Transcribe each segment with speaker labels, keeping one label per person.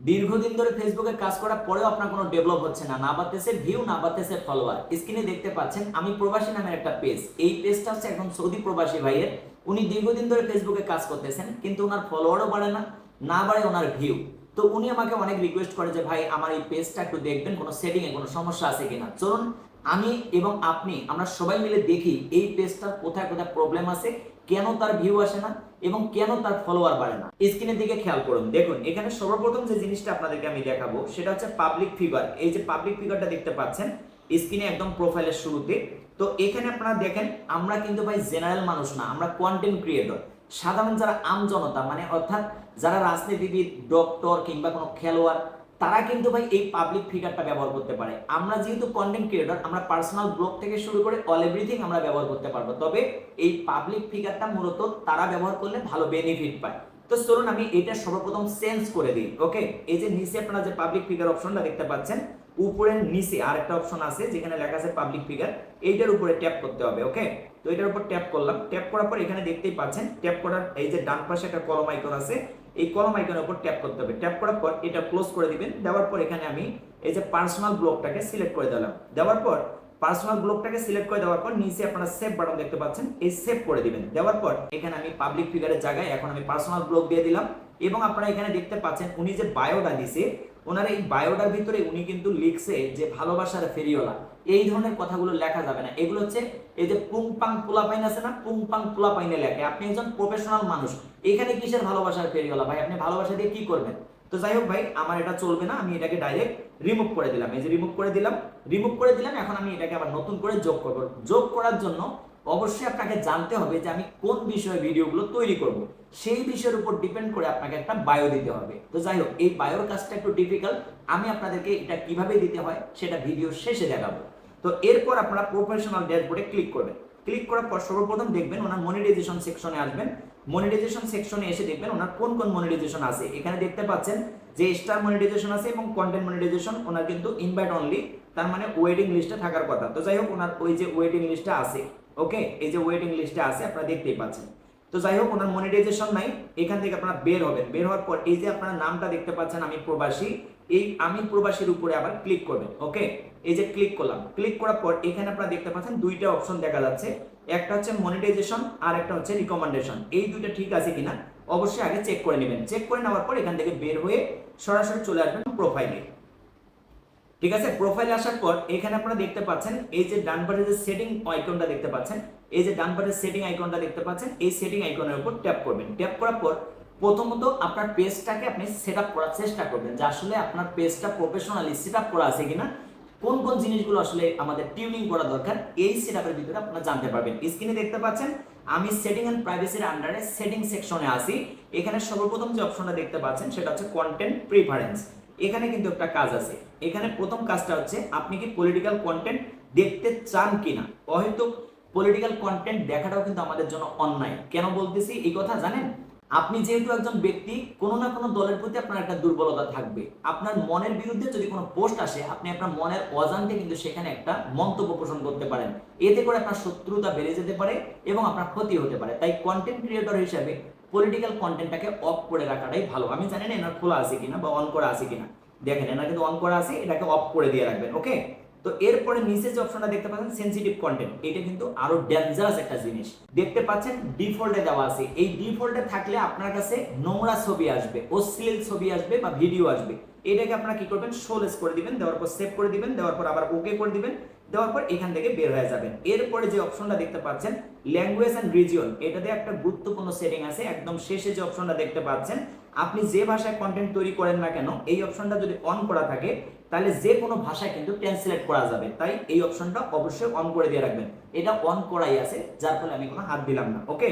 Speaker 1: দীর্ঘদিন ধরে ফেসবুকে কাজ করার পরেও আপনার কোনো ডেভেলপ হচ্ছে না, না বাড়তেছে ভিউ, না বাড়তেছে ফলোয়ার। স্ক্রিনে দেখতে পাচ্ছেন আমি প্রবাসী নামের একটা পেজ। এই পেজটা হচ্ছে একজন সৌদি প্রবাসী ভাইয়ের। উনি দীর্ঘদিন ধরে ফেসবুকে কাজ করতেছেন, কিন্তু ওনার ফলোয়ারও বাড়ে না, না বাড়ে ওনার ভিউ। তো উনি আমাকে অনেক রিকোয়েস্ট করে যে ভাই আমার এই পেজটা একটু দেখবেন, কোনো সেটিং এ কোনো সমস্যা আছে কিনা। চলুন আমি এবং আপনি আমরা সবাই মিলে দেখি এই পেজটার কোথায় কোথায় প্রবলেম আছে, কেন তার ভিউ আসে না এবং কেন তার ফলোয়ার বাড়ে না। স্ক্রিনের দিকে খেয়াল করুন, দেখুন এখানে সর্বপ্রথম যে জিনিসটা আপনাদেরকে আমি দেখাবো সেটা হচ্ছে পাবলিক ফিগার। এই যে পাবলিক ফিগারটা দেখতে পাচ্ছেন স্ক্রিনে একদম প্রোফাইলের শুরুতে। তো এখানে আপনারা দেখেন আমরা কিন্তু ভাই জেনারেল মানুষ না, আমরা কন্টেন্ট ক্রিয়েটর। সাধারণ যারা আম জনতা মানে অর্থাৎ যারা রাজনীতিবিদ, ডক্টর কিংবা কোনো খেলোয়াড়, তারা কিন্তু ভাই এই পাবলিক ফিগারটা ব্যবহার করতে পারে। আমরা যেহেতু কন্টেন্ট ক্রিয়েটর, আমরা পার্সোনাল ব্লগ থেকে শুরু করে অল এভরিথিং আমরা ব্যবহার করতে পারবো। তবে এই পাবলিক ফিগারটা মূলত তারা ব্যবহার করলে ভালো বেনিফিট পায়। তো চলুন আমি এটা সর্বপ্রথম চেঞ্জ করে দিই। ওকে, এই যে নিচে আপনারা যে পাবলিক ফিগার অপশনটা দেখতে পাচ্ছেন, উপরের নিচে আরেকটা অপশন আছে যেখানে লেখা আছে পাবলিক ফিগার, এইটার উপরে ট্যাপ করতে হবে। ওকে, তো এটার উপর ট্যাপ করলাম। ট্যাপ করার পর এখানে দেখতেই পাচ্ছেন ট্যাপ করার এই যে ডান পাশে একটা কলম আইকন আছে, এই কলম আইকনের উপর ট্যাপ করতে হবে। ট্যাপ করার পর এটা ক্লোজ করে দিবেন। দেওয়ার পর এখানে আমি এই যে পার্সোনাল ব্লগটাকে সিলেক্ট করে দিলাম। দেওয়ার পর পার্সোনাল ব্লগটাকে সিলেক্ট করে দেওয়ার পর নিচে আপনারা সেভ বাটন দেখতে পাচ্ছেন, এই সেভ করে দিবেন। দেওয়ার পর এখানে আমি পাবলিক ফিগারের জায়গায় এখন আমি পার্সোনাল ব্লগ দিয়ে দিলাম। এবং আপনারা এখানে দেখতে পাচ্ছেন উনি যে বায়োটা দিছে, ওনার এই বায়োটার ভিতরে উনি কিন্তু লিখছে যে ভালোবাসার ফেরিওয়ালা। এই ধরনের কথাগুলো লেখা যাবে না, এগুলো হচ্ছে এই যে পুংপাং পোলাপাইন আছে না, পুংপাং পোলাপাইনে লেখে। আপনি একজন প্রফেশনাল মানুষ, এখানে কিসের ভালোবাসার ফেরিওয়ালা ভাই? আপনি ভালোবাসা দিয়ে কি করবেন? তো যাই হোক ভাই, আমার এটা চলবে না, আমি এটাকে ডাইরেক্ট রিমুভ করে দিলাম। এই যে রিমুভ করে দিলাম, রিমুভ করে দিলাম। এখন আমি এটাকে আবার নতুন করে যোগ করব। যোগ করার জন্য অবশ্যই আপনাকে জানতে হবে যে আমি কোন বিষয়ে ভিডিওগুলো তৈরি করব। সেই বিষয়ের উপর ডিপেন্ড করে আপনাকে একটা বায়ো দিতে হবে। তো যাই হোক, এই বায়োর কাজটা একটু ডিফিকাল্ট, আমি আপনাদেরকে এটা কিভাবে দিতে হয় সেটা ভিডিও শেষে দেখাবো। তো এরপর আপনারা প্রফেশনাল ড্যাশবোর্ডে ক্লিক করবেন। ক্লিক করার পর সর্বপ্রথম দেখবেন ওনার মনিটাইজেশন সেকশনে আসবেন। মনিটাইজেশন সেকশনে এসে দেখবেন ওনার কোন কোন মনিটাইজেশন আছে। এখানে দেখতে পাচ্ছেন যে স্টার মনিটাইজেশন আছে এবং কন্টেন্ট মনিটাইজেশন। ওনার কিন্তু ইনভাইট অনলি, তার মানে ওয়েটিং লিস্টে থাকার কথা। তো যাই হোক, ওনার ওই যে ওয়েটিং লিস্টে আছে। ওকে, এই যে ওয়েটিং লিস্টে আছে আপনারা দেখতেই পাচ্ছেন। তো যাই হোক, ওনার মনিটাইজেশন নাই। এখান থেকে আপনারা বের হবেন। বের হওয়ার পর এই যে আপনারা নামটা দেখতে পাচ্ছেন আমি প্রবাসী, এই আমি প্রবাসীর উপরে আবার ক্লিক করবেন। ওকে, এই যে ক্লিক করলাম। ক্লিক করার পর এখানে আপনারা দেখতে পাচ্ছেন দুইটা অপশন দেখা যাচ্ছে, একটা হচ্ছে মনিটাইজেশন আর একটা হচ্ছে রিকমেন্ডেশন। এই দুইটা ঠিক আছে কিনা অবশ্যই আগে চেক করে নেবেন। চেক করে নেওয়ার পর এখান থেকে বের হয়ে সরাসরি চলে আসবেন প্রোফাইলে। ঠিক আছে, প্রোফাইলে আসার পর এখানে আপনারা দেখতে পাচ্ছেন এই যে ডান পাশে যে সেটিং আইকনটা দেখতে পাচ্ছেন, এই যে ডান পাশে সেটিং আইকনটা দেখতে পাচ্ছেন, এই সেটিং আইকনের উপর ট্যাপ করবেন। ট্যাপ করার পর প্রথমত আপনার পেজটাকে আপনি সেটআপ করার চেষ্টা করবেন যে আসলে আপনার পেজটা প্রফেশনালি সেটআপ করা আছে কিনা, কোন কোন জিনিসগুলো আসলে আমাদের টিউনিং করা দরকার, এই সেটআপের ভিতরে আপনারা জানতে পারবেন। স্ক্রিনে দেখতে পাচ্ছেন আমি সেটিং এন্ড প্রাইভেসির আন্ডারে সেটিং সেকশনে আছি। এখানে সর্বপ্রথম যে অপশনটা দেখতে পাচ্ছেন সেটা হচ্ছে কন্টেন্ট প্রিফারেন্স। এখানে কিন্তু একটা কাজ আছে। এখানে প্রথম কাজটা হচ্ছে আপনি কি পলিটিক্যাল কন্টেন্ট দেখতে চান কিনা। হয়তো পলিটিক্যাল কন্টেন্ট দেখাটাও কিন্তু আমাদের জন্য অন্যায়। কেন বলতেছি এই কথা জানেন? আপনি যেহেতু একজন ব্যক্তি, কোনো না কোনো দলের প্রতি আপনার একটা দুর্বলতা থাকবে। আপনার মনের বিরুদ্ধে যদি কোনো পোস্ট আসে, আপনি আপনার মনের অজান্তে কিন্তু সেখানে একটা মন্তব্য পোষণ করতে পারেন। এতে করে আপনার শত্রুতা বেড়ে যেতে পারে এবং আপনার ক্ষতি হতে পারে। তাই কন্টেন্ট ক্রিয়েটর হিসেবে পলিটিক্যাল কন্টেন্টটাকে অফ করে রাখাটাই ভালো। আমি জানি না এনার খোলা আছে কিনা বা অন করা আছে কিনা। দেখেন এনার কিন্তু অন করা আছে, এটাকে অফ করে দিয়ে রাখবেন। ওকে, তো এরপরে নিচে যে অপশনটা দেখতে পাচ্ছেন সেনসিটিভ কন্টেন্ট, এটা কিন্তু আরো ডেঞ্জারাস একটা জিনিস। দেখতে পাচ্ছেন ডিফল্টে দেওয়া আছে। এই ডিফল্টে থাকলে আপনার কাছে নোংরা ছবি আসবে, অশ্লীল ছবি আসবে বা ভিডিও আসবে। এটাকে আপনারা কি করবেন, শোলেস করে দিবেন। দেওয়ার পর সেভ করে দিবেন। দেওয়ার পর আবার ওকে করে দিবেন। দেওয়ার পর এখান থেকে বের হয়ে যাবেন। এরপরে যে অপশনটা দেখতে পাচ্ছেন ল্যাঙ্গুয়েজ এন্ড রিজিয়ন, এটাতে একটা গুরুত্বপূর্ণ সেটিং আছে। একদম শেষে যে অপশনটা দেখতে পাচ্ছেন, আপনি যে ভাষায় কন্টেন্ট তৈরি করেন না কেন, এই অপশনটা যদি অন করা থাকে তাহলে যে কোনো ভাষায় কিন্তু ট্রান্সলেট করা যাবে। তাই এই অপশনটা অবশ্যই অন করে দিয়ে রাখবেন। এটা অন করাই আছে, যার ফলে আমি কোনো হাত দিলাম না। ওকে,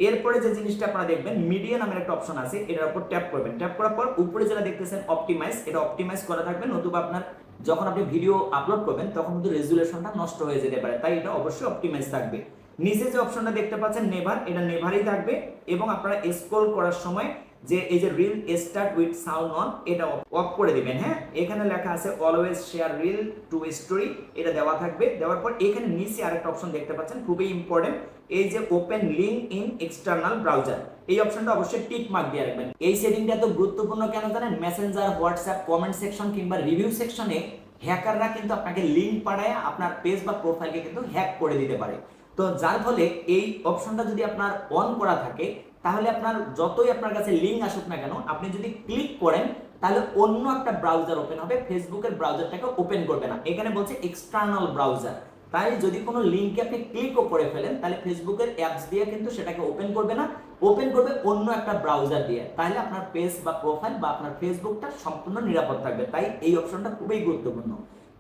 Speaker 1: এরপরে যে জিনিসটা আপনারা দেখবেন মিডিয়া নামের একটা অপশন আছে, এটার উপর ট্যাপ করবেন। ট্যাপ করার পর উপরে যেটা দেখতেছেন অপটিমাইজ, এটা অপটিমাইজ করা থাকবে। নতুবা আপনার যখন আপনি ভিডিও আপলোড করবেন তখন কিন্তু রেজুলেশনটা নষ্ট হয়ে যেতে পারে, তাই এটা অবশ্যই অপটিমাইজ থাকবে। নিচে যে অপশনটা দেখতে পাচ্ছেন নেভার, এটা নেভারই থাকবে। এবং আপনারা স্ক্রল করার সময় যে এই যে reel start with sound on এটা অফ করে দিবেন। হ্যাঁ, এখানে লেখা আছে always share reel two story, এটা দেওয়া থাকবে। দেওয়ার পর এখানে নিচে আরেকটা অপশন দেখতে পাচ্ছেন, খুবই ইম্পর্টেন্ট, এই যে open link in external browser, এই অপশনটা অবশ্যই টিক মার্ক দিয়ে রাখবেন। এই সেটিংটা এত গুরুত্বপূর্ণ কেন জানেন? মেসেঞ্জার, হোয়াটসঅ্যাপ, কমেন্ট সেকশন কিংবা রিভিউ সেকশনে হ্যাকাররা কিন্তু আপনাকে লিঙ্ক পাঠায় আপনার পেজ বা প্রোফাইলকে কিন্তু হ্যাক করে দিতে পারে। তো যার ফলে এই অপশনটা যদি আপনার অন করা থাকে, তাহলে আপনার যতই আপনার কাছে লিঙ্ক আসুক না কেন, আপনি যদি ক্লিক করেন তাহলে অন্য একটা ব্রাউজার ওপেন হবে, ফেসবুকের ব্রাউজারটাকে ওপেন করবে না। এখানে বলছে এক্সটার্নাল ব্রাউজার, তাই যদি কোনো লিঙ্কে আপনি ক্লিকও করে ফেলেন তাহলে ফেসবুকের অ্যাপস দিয়ে কিন্তু সেটাকে ওপেন করবে না, ওপেন করবে অন্য একটা ব্রাউজার দিয়ে। তাহলে আপনার পেজ বা প্রোফাইল বা আপনার ফেসবুকটা সম্পূর্ণ নিরাপদ থাকবে। তাই এই অপশনটা খুবই গুরুত্বপূর্ণ।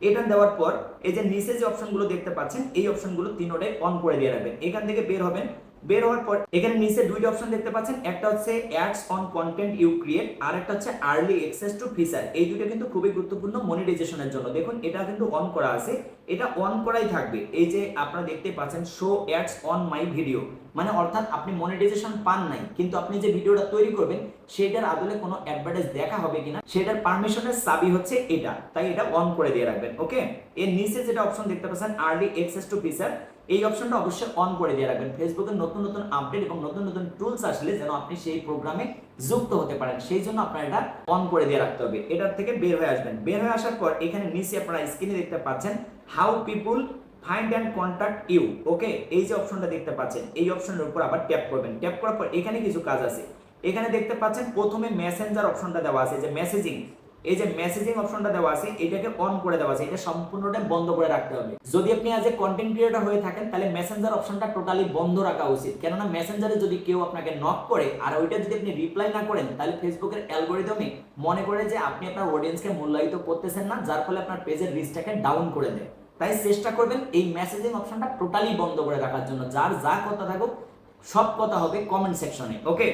Speaker 1: এটা দেওয়ার পর এই যে নিচে যে অপশনগুলো দেখতে পাচ্ছেন, এই অপশনগুলো তিনটাই অন করে দিয়ে রাখবেন। এখান থেকে বের হবেন, বের হওয়ার পর এখানে নিচে দুইটা অপশন দেখতে পাচ্ছেন, একটা হচ্ছে ads on content you create, আর একটা হচ্ছে আর্লি অ্যাক্সেস টু ফিচার। এই দুটো কিন্তু খুবই গুরুত্বপূর্ণ মনিটাইজেশনের জন্য। দেখুন এটা কিন্তু অন করা আছে, এটা অন করাই থাকবে। এই যে আপনারা দেখতে পাচ্ছেন show ads on my video, মানে অর্থাৎ আপনি মনিটাইজেশন পান নাই, কিন্তু আপনি যে ভিডিওটা তৈরি করবেন সেটার আদলে কোনো অ্যাডভার্টাইজ দেখা হবে কিনা সেটার পারমিশনের চাবি হচ্ছে এটা, তাই এটা অন করে দিয়ে রাখবেন। ওকে, এর নিচে যেটা অপশন দেখতে পাচ্ছেন আর্লি অ্যাক্সেস টু ফিচার, এই অপশনটা অবশ্যই অন করে দিয়ে রাখবেন। ফেসবুকের নতুন নতুন আপডেট এবং নতুন নতুন টুলস আসলে যেন আপনি সেই প্রোগ্রামে যুক্ত হতে পারেন, সেই জন্য আপনার এটা অন করে দিয়ে রাখতে হবে। এটার থেকে বের হয়ে আসবেন। বের হয়ে আসার পর এখানে নিচে আপনারা স্ক্রিনে দেখতে পাচ্ছেন how people find and contact you. Okay, এই যে অপশনটা দেখতে পাচ্ছেন, এই অপশনের উপর আবার ট্যাপ করবেন। ট্যাপ করার পর এখানে কিছু কাজ আছে। এখানে দেখতে পাচ্ছেন প্রথমে মেসেঞ্জার অপশনটা দেওয়া আছে, যে মেসেজিং, এই যে মেসেজিং অপশনটা দেওয়া আছে এটাকে অন করে দেওয়া আছে, এটা সম্পূর্ণটা বন্ধ করে রাখতে হবে। যদি আপনি আজ এ কন্টেন্ট ক্রিয়েটর হয়ে থাকেন তাহলে মেসেঞ্জার অপশনটা টোটালি বন্ধ রাখা উচিত, কেননা মেসেঞ্জারে যদি কেউ আপনাকে নক করে আর ওইটা যদি আপনি রিপ্লাই না করেন তাহলে ফেসবুকের অ্যালগরিদমে মনে করে যে আপনি আপনার অডিয়েন্সকে মূল্যায়িত করতেছেন না, যার ফলে আপনার পেজের রিচটাকে ডাউন করে দেয়। তাই চেষ্টা করবেন এই মেসেজিং অপশনটা টোটালি বন্ধ করে রাখার জন্য। যার যা কথা থাকুক সব কথা হবে কমেন্ট সেকশনে। ওকে,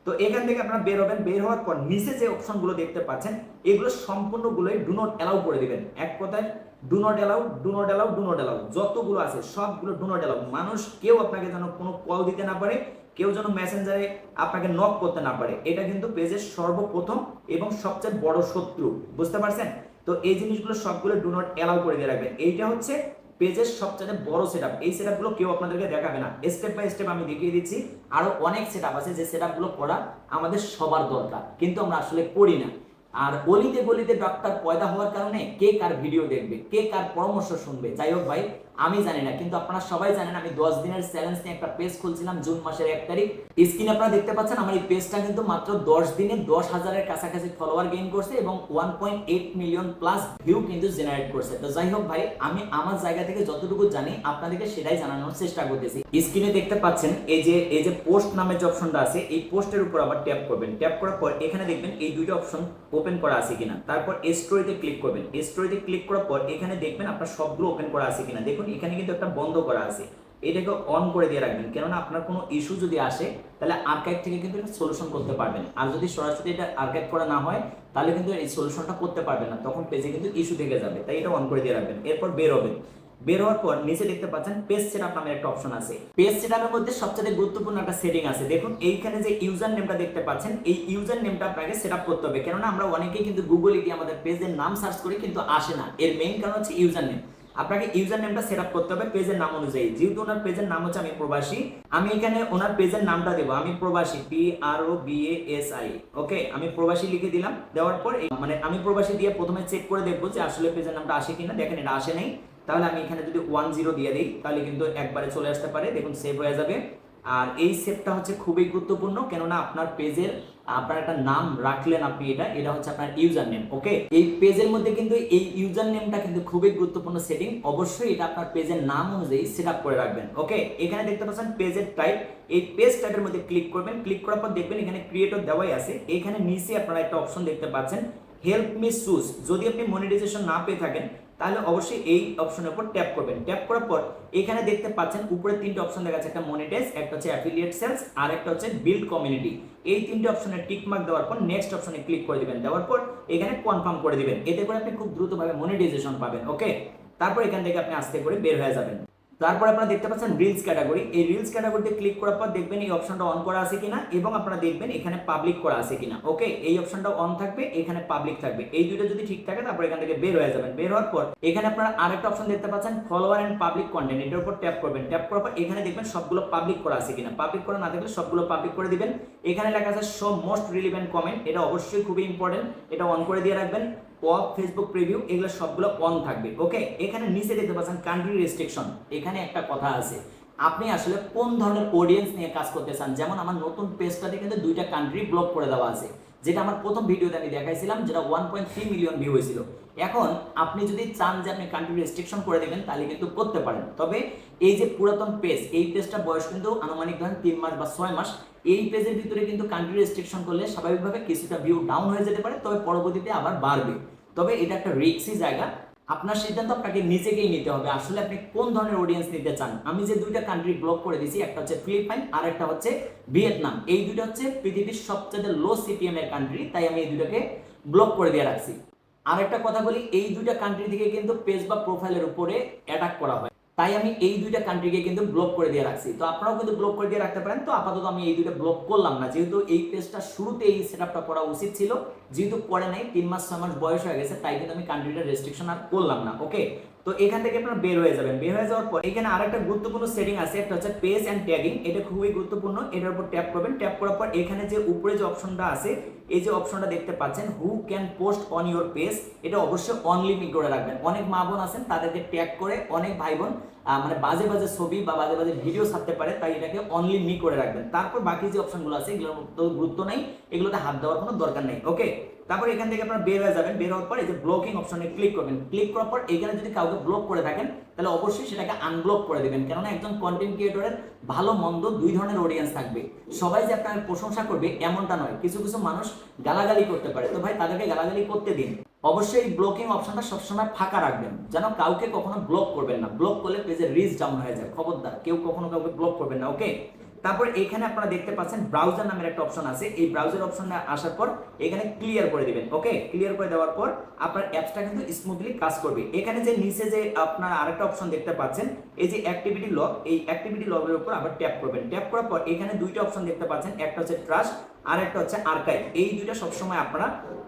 Speaker 1: তো এখান থেকে আপনারা বের হবেন। বের হওয়ার পর নিচে যে অপশনগুলো দেখতে পাচ্ছেন এগুলো সম্পূর্ণগুলোই ডু নট অ্যালাউ করে দিবেন। এক কথায় do not allow, do not allow, do not allow, যতগুলো আছে সবগুলো ডু নট অ্যালাউ। মানুষ কেউ আপনাকে যেন কোনো কল দিতে না পারে, কেউ যেন মেসেঞ্জারে আপনাকে নক করতে না পারে। এটা কিন্তু পেজের সর্বপ্রথম এবং সবচেয়ে বড় শত্রু, বুঝতে পারছেন? তো এই জিনিসগুলো সবগুলো ডু নট অ্যালাউ করে দিয়ে রাখবেন। এইটা হচ্ছে পেজের সবচেয়ে বড় সেটআপ। এই সেটআপগুলো কেউ আপনাদেরকে দেখাবে না, স্টেপ বাই স্টেপ আমি দেখিয়ে দিচ্ছি। আরো অনেক সেটআপ আছে যে সেটআপগুলো করা আমাদের সবার দরকার, কিন্তু আমরা আসলে করি না। আর গলিতে গলিতে ডক্টর পয়দা হওয়ার কারণে কে কার ভিডিও দেখবে, কে কার পরামর্শ শুনবে, যাই হোক ভাই আমি জানি না, কিন্তু আপনারা সবাই জানেন আমি 10 দিনের চ্যালেঞ্জ নিয়ে একটা পেজ খুলছিলাম জুন মাসের 1 তারিখ। স্ক্রিনে আপনারা দেখতে পাচ্ছেন আমার এই পেজটা কিন্তু মাত্র 10 দিনে 10,000-এর কাছাকাছি ফলোয়ার গেইন করছে এবং 1.8 মিলিয়ন প্লাস ভিউ কিন্তু জেনারেট করছে। তো যাই হোক ভাই, আমি আমার জায়গা থেকে যতটুকু জানি আপনাদেরকে সেটাই জানানোর চেষ্টা করতেছি। স্ক্রিনে দেখতে পাচ্ছেন এই যে পোস্ট নামের যে অপশনটা আছে, এই পোস্টের উপর আবার ট্যাপ করবেন। ট্যাপ করার পর এখানে দেখবেন এই দুইটা অপশন ওপেন করা আছে কিনা, তারপর স্টোরিতে ক্লিক করবেন। স্টোরিতে ক্লিক করার পর এখানে দেখবেন আপনার সবগুলো ওপেন করা আছে কিনা। দেখুন এখানে কিন্তু একটা বন্ধ করা আছে, এটাকে অন করে দিয়ে রাখবেন, কেননা আপনার কোনো ইস্যু যদি আসে তাহলে আর্কাইভ থেকে কিন্তু এটা সলিউশন করতে পারবেন। আর যদি সরাসরি এটা আর্কাইভ করা না হয় তাহলে কিন্তু এই সলিউশনটা করতে পারবেন না, তখন পেজে কিন্তু ইস্যু থেকে যাবে। তাই এটা অন করে দিয়ে রাখবেন। এরপর বের হবেন। বের হওয়ার পর নিচে দেখতে পাচ্ছেন পেজ সেটআপ নামের একটা অপশন আছে। পেজ সেটআপের মধ্যে সবচেয়ে গুরুত্বপূর্ণ একটা সেটিং আছে। দেখুন এইখানে যে ইউজার নেমটা দেখতে পাচ্ছেন, এই ইউজার নেমটা আপনাকে সেটআপ করতে হবে, কেননা আমরা অনেকেই কিন্তু গুগলে গিয়ে আমাদের পেজের নাম সার্চ করি কিন্তু আসে না। এর মেইন কারণ হচ্ছে ইউজার নেম। আপনাকে ইউজার নেমটা সেটআপ করতে হবে পেজের নাম অনুযায়ী। যেহেতু ওনার পেজের নাম হচ্ছে আমি প্রবাসী, আমি এখানে ওনার পেজের নামটা দেব আমি প্রবাসী, PROBASI। ওকে, আমি প্রবাসী লিখে দিলাম। দেওয়ার পর মানে আমি প্রবাসী দিয়ে প্রথমে চেক করে দেখবো যে আসলে পেজের নামটা আসে কিনা। দেখেন এটা আসে নাই, তাহলে আমি এখানে যদি 10 দিয়ে দিই তাহলে কিন্তু একবারে চলে আসতে পারে। দেখুন সেভ হয়ে যাবে। আর এই সেভটা হচ্ছে খুবই গুরুত্বপূর্ণ, কেননা আপনার পেজের আপনার একটা নাম রাখলেন আপনি, এটা হচ্ছে আপনার ইউজার নেম। ওকে, এই পেজের মধ্যে কিন্তু এই ইউজার নেমটা কিন্তু খুবই গুরুত্বপূর্ণ সেটিং। অবশ্যই এটা আপনার পেজের নাম অনুযায়ী সেটআপ করে রাখবেন। ওকে, এখানে দেখতে পাচ্ছেন পেজের টাইপ, এই পেজ টাইপের মধ্যে ক্লিক করবেন। ক্লিক করার পর দেখবেন এখানে ক্রিয়েটর দেওয়াই আছে। এখানে নিচে আপনারা একটা অপশন দেখতে পাচ্ছেন হেল্প মি চুজ। যদি আপনি মনিটাইজেশন না পেয়ে থাকেন তাহলে অবশ্যই এই অপশনের উপর ট্যাপ করবেন। ট্যাপ করার পর এখানে দেখতে পাচ্ছেন উপরে তিনটে অপশন দেখা যাচ্ছে, একটা মনিটাইজ, একটা হচ্ছে অ্যাফিলিয়েট সেলস, আর একটা হচ্ছে বিল্ড কমিউনিটি। এই তিনটে অপশনে টিক মার্ক দেওয়ার পর নেক্সট অপশনে ক্লিক করে দিবেন। দেওয়ার পর এখানে কনফার্ম করে দিবেন। এতে করে আপনি খুব দ্রুতভাবে মনিটাইজেশন পাবেন। ওকে, তারপর এখান থেকে আপনি আস্তে করে বের হয়ে যাবেন। তারপর আপনারা দেখতে পাচ্ছেন রিলস ক্যাটাগরি। এই রিলস ক্যাটাগরিতে ক্লিক করার পর দেখবেন এই অপশনটা অন করা আছে কিনা, এবং আপনারা দেখবেন এখানে পাবলিক করা আছে কিনা। ওকে, এই অপশনটা অন থাকবে, এখানে পাবলিক থাকবে, এই দুটো যদি ঠিক থাকে তারপর এখান থেকে বের হয়ে যাবেন। বের হওয়ার পর এখানে আপনারা আরেকটা অপশন দেখতে পাচ্ছেন ফলোয়ার এন্ড পাবলিক কন্টেন্ট, এটার উপর ট্যাপ করবেন। ট্যাপ করার পর এখানে দেখবেন সবগুলো পাবলিক করা আছে কিনা। পাবলিক করা না থাকলে সবগুলো পাবলিক করে দিবেন। এখানে লেখা আছে শো মোস্ট রিলেভেন্ট কমেন্ট, এটা অবশ্যই খুবই ইম্পর্টেন্ট, এটা অন করে দিয়ে রাখবেন। অফ ফেসবুক প্রিভিউ, এগুলো সবগুলো অন থাকবে। ওকে, এখানে নিচে দেখতে পাচ্ছেন কান্ট্রি রেস্ট্রিকশন। এখানে একটা কথা আছে, আপনি আসলে কোন ধরনের অডিয়েন্স নিয়ে কাজ করতে চান। যেমন আমার নতুন পেজটাতে কিন্তু 2টা কান্ট্রি ব্লক করে দেওয়া আছে, যেটা আমার প্রথম ভিডিওতে আমি দেখাইছিলাম, যেটা 1.3 মিলিয়ন ভিউ হয়েছিল। এখন আপনি যদি চান যে আপনি কান্ট্রি রেস্ট্রিকশন করে দেবেন তাহলে কিন্তু করতে পারেন। তবে এই যে পুরাতন পেজ, এই পেজটা বয়স কিন্তু আনুমানিক ধরেন 3 মাস বা 6 মাস। এই পেজের ভিতরে কিন্তু কান্ট্রি রেস্ট্রিকশন করলে স্বাভাবিকভাবে কিছুটা ভিউ ডাউন হয়ে যেতে পারে, তবে পরবর্তীতে আবার বাড়বে। তবে এটা একটা রিস্কি জায়গা, আপনার সিদ্ধান্ত আপনাকে নিজেকেই নিতে হবে, আসলে আপনি কোন ধরনের অডিয়েন্স নিতে চান। আমি যে 2টা কান্ট্রি ব্লক করে দিয়েছি, একটা হচ্ছে ফিলিপাইন আর একটা হচ্ছে ভিয়েতনাম। এই দুটো হচ্ছে পৃথিবীর সবচেয়ে লো সিপিএম এর কান্ট্রি, তাই আমি এই দুটোকে ব্লক করে দিয়ে রাখছি। আর একটা কথা বলি, এই 2টা কান্ট্রি থেকে কিন্তু পেজ বা প্রোফাইলের উপরে অ্যাটাক করা হয়, তাই আমি এই 2টা কান্ট্রিকে কিন্তু ব্লক করে দিয়ে রাখছি। তো আপনারাও কিন্তু ব্লক করে দিয়ে রাখতে পারেন। তো আপাতত আমি এই 2টা ব্লক করলাম না, যেহেতু এই পেজটা শুরুতে এই সেটআপটা করা উচিত ছিল, যেহেতু পরে নাই, 3 মাস 6 মাস বয়স হয়ে গেছে, তাই কিন্তু আমি কান্ট্রিটা রেস্ট্রিকশন আর করলাম না। ওকে, তো এখান থেকে আপনারা বের হয়ে যাবেন। বের হয়ে যাওয়ার পর এখানে আরেকটা গুরুত্বপূর্ণ সেটিং আছে, একটা হচ্ছে পেজ এন্ড ট্যাগিং। এটা খুবই গুরুত্বপূর্ণ, এটার উপর ট্যাপ করবেন। ট্যাপ করার পর এখানে যে উপরে যে অপশনটা আছে, এই যে অপশনটা দেখতে পাচ্ছেন who can post on your page, এটা অবশ্যই অনলি মি করে রাখবেন। অনেক মা বোন আছেন, তাদেরকে ট্যাগ করে অনেক ভাই বোন মানে বাজে বাজে ছবি বা বাজে বাজে ভিডিও ছাড়তে পারে, তাই এটাকে অনলি মি করে রাখবেন। তারপর বাকি যে অপশনগুলো আছে এগুলোর তো গুরুত্ব নাই, এগুলোতে হাত দেওয়ার কোনো দরকার নেই। ওকে, তারপর এখান থেকে আপনারা বের হয়ে যাবেন। বের হওয়ার পর এই যে ব্লকিং অপশনে ক্লিক করবেন। ক্লিক করার পর এখানে যদি কাউকে ব্লক করে থাকেন তাহলে অবশ্যই সেটাকে আনব্লক করে দিবেন, কেননা একজন কন্টেন্ট ক্রিয়েটরের ভালো মন্দ 2 ধরনের অডিয়েন্স থাকবে। সবাই যে আপনার প্রশংসা করবে এমনটা নয়, কিছু কিছু মানুষ গালাগালি করতে পারে, তো ভাই তাদেরকে গালাগালি করতে দিন। অবশ্যই এই ব্লকিং অপশনটা সবসময় ফাঁকা রাখবেন, যেন কাউকে কখনো ব্লক করবেন না। ব্লক করলে পেজের রিচ ডাউন হয়ে যায়, খবরদার কেউ কখনো কাউকে ব্লক করবেন না। ওকে, তারপর এখানে আপনারা দেখতে পাচ্ছেন ব্রাউজার নামের একটা অপশন আছে। এই ব্রাউজার অপশনটা আসার পর এখানে ক্লিয়ার করে দিবেন। ওকে, ক্লিয়ার করে দেওয়ার পর আপনার অ্যাপসটা কিন্তু স্মুথলি কাজ করবে। এখানে যে নিচে যে আপনারা আরেকটা অপশন দেখতে পাচ্ছেন, এই যে অ্যাক্টিভিটি লগ, এই অ্যাক্টিভিটি লগের উপর আবার ট্যাপ করবেন। ট্যাপ করার পর এখানে 2টা অপশন দেখতে পাচ্ছেন, একটা হচ্ছে ট্রাস্ট আর একটা হচ্ছে আর্কাইভ। এই 2টা সবসময় আপনারা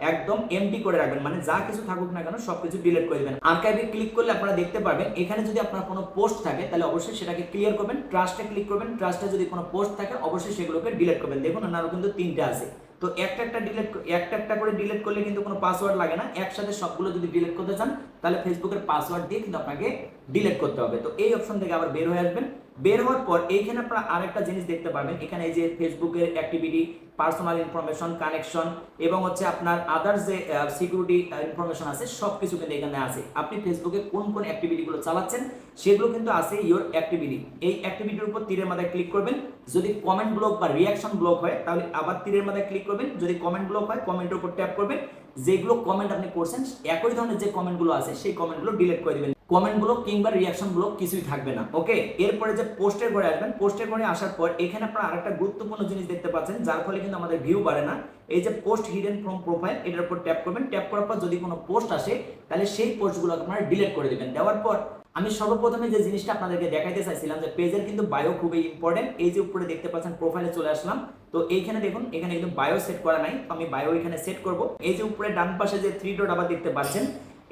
Speaker 1: একদম এমটি করে রাখবেন, মানে যা কিছু থাকুক না কেন সবকিছু ডিলিট করে দিবেন। আর্কাইভে ক্লিক করলে আপনারা দেখতে পারবেন এখানে যদি আপনার কোনো পোস্ট থাকে তাহলে অবশ্যই সেটাকে ক্লিয়ার করবেন। ট্রাস্টে ক্লিক করবেন, ট্রাস্টে যদি কোনো পোস্ট থাকে অবশ্যই সেগুলোকে ডিলিট করবেন। দেখুন আরো কিন্তু 3টা আছে, তো একটা করে ডিলিট করলে কিন্তু কোনো পাসওয়ার্ড লাগে না। একসাথে সবগুলো যদি ডিলিট করতে চান তাহলে ফেসবুকের পাসওয়ার্ড দিয়ে কিন্তু আপনাকে ডিলিট করতে হবে। তো এই অপশন থেকে আবার বের হয়ে আসবেন। বের হওয়ার পর এইখানে আপনারা আরেকটা জিনিস দেখতে পারবেন, এখানে এই যে ফেসবুকের অ্যাক্টিভিটি, পার্সোনাল ইনফরমেশন, কানেকশন এবং হচ্ছে আপনার আদার্স যে সিকিউরিটি ইনফরমেশন আছে সবকিছু কিন্তু এখানে আছে। আপনি ফেসবুকে কোন কোন অ্যাক্টিভিটিগুলো চালাচ্ছেন সেগুলো কিন্তু আছে ইওর অ্যাক্টিভিটি। এই অ্যাক্টিভিটির উপর তীরের মাথায় ক্লিক করবেন। যদি কমেন্ট ব্লক বা রিয়াকশন ব্লক হয় তাহলে আবার তীরের মাথায় ক্লিক করবেন। যদি কমেন্ট ব্লক হয় কমেন্টের উপর ট্যাপ করবেন। যেগুলো কমেন্ট আপনি করছেন একই ধরনের যে কমেন্টগুলো আছে সেই কমেন্টগুলো ডিলিট করে দিবেন। কমেন্ট ব্লক কিংবা রিয়াকশন ব্লক কিছুই থাকবে না। ওকে, এরপরে যে পোস্টের ঘরে আসবেন, পোস্টের ঘরে আসার পর এখানে আপনারা আরেকটা গুরুত্বপূর্ণ জিনিস দেখতে পাচ্ছেন, যার ফলে কিন্তু আমাদের ভিউ বাড়ে না। এই যে পোস্ট হিডেন ফ্রম প্রোফাইল, এটার উপর ট্যাপ করবেন। ট্যাপ করার পর যদি কোনো পোস্ট আসে তাহলে সেই পোস্টগুলো আপনারা ডিলিট করে দিবেন। দেওয়ার পর আমি সর্বপ্রথমে যে জিনিসটা আপনাদেরকে দেখাইতে চাইছিলাম যে পেজের কিন্তু বায়ো খুবই ইম্পর্টেন্ট। এই যে উপরে দেখতে পাচ্ছেন প্রোফাইলে চলে আসলাম, তো এইখানে দেখুন এখানে কিন্তু বায়ো সেট করা নাই, তো আমি বায়ো এখানে সেট করব। এই যে উপরে ডান পাশে যে 3 ডট আবার দেখতে পাচ্ছেন,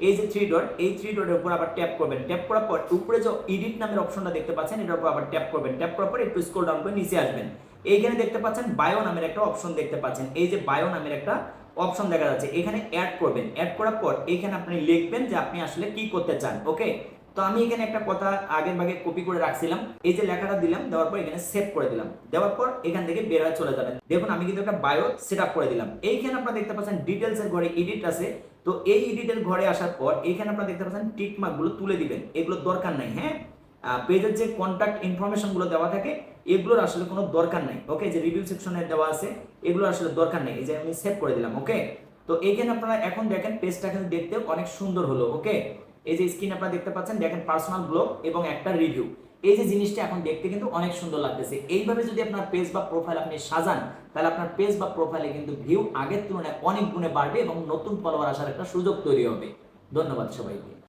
Speaker 1: এই যে 3 ডট, এই 3 ডটের উপর আবার ট্যাপ করবেন। ট্যাপ করার পর উপরে যে এডিট নামের অপশনটা দেখতে পাচ্ছেন এটার উপর আবার ট্যাপ করবেন। ট্যাপ করার পর একটু স্ক্রল ডাউন করে নিচে আসবেন। এইখানে দেখতে পাচ্ছেন বায়ো নামের একটা অপশন দেখতে পাচ্ছেন। এই যে বায়ো নামের একটা অপশন দেখা যাচ্ছে, এখানে অ্যাড করবেন। অ্যাড করার পর এখানে আপনি লিখবেন যে আপনি আসলে কি করতে চান। ওকে, তো আমি এখানে একটা কথা আগের ভাগে কপি করে রাখছিলাম, এই যে লেখাটা দিলাম, দেওয়ার পর এখানে সেভ করে দিলাম। দেওয়ার পর এখান থেকে বের হয়ে চলে যাবেন। দেখুন আমি কিন্তু একটা বায়ো সেটআপ করে দিলাম। এইখানে আপনারা দেখতে পাচ্ছেন ডিটেইলস এর ঘরে এডিট আছে। তো এই এডিটের ঘরে আসার পর এখানে আপনারা দেখতে পাচ্ছেন টিক মার্ক গুলো তুলে দিবেন, এগুলো দরকার নাই। হ্যাঁ, পেজের যে কন্টাক্ট ইনফরমেশন গুলো দেওয়া থাকে এগুলোর আসলে কোনো দরকার নাই। ওকে, যে রিভিউ সেকশনে দেওয়া আছে এগুলো আসলে দরকার নেই। এই যে আমি সেভ করে দিলাম। ওকে, তো এইখানে আপনারা এখন দেখেন পেজটা কিন্তু দেখতে অনেক সুন্দর হলো। ওকে, এই যে স্ক্রিন আপনারা দেখতে পাচ্ছেন, দেখেন পার্সোনাল ব্লগ এবং একটা রিভিউ। এই যে জিনিসটা এখন দেখতে কিন্তু অনেক সুন্দর লাগতেছে। এইভাবে যদি আপনার পেজ বা প্রোফাইল আপনি সাজান তাহলে আপনার পেজ বা প্রোফাইলে কিন্তু ভিউ আগের তুলনায় অনেক গুণে বাড়বে এবং নতুন ফলোয়ার আসার একটা সুযোগ তৈরি হবে। ধন্যবাদ সবাইকে।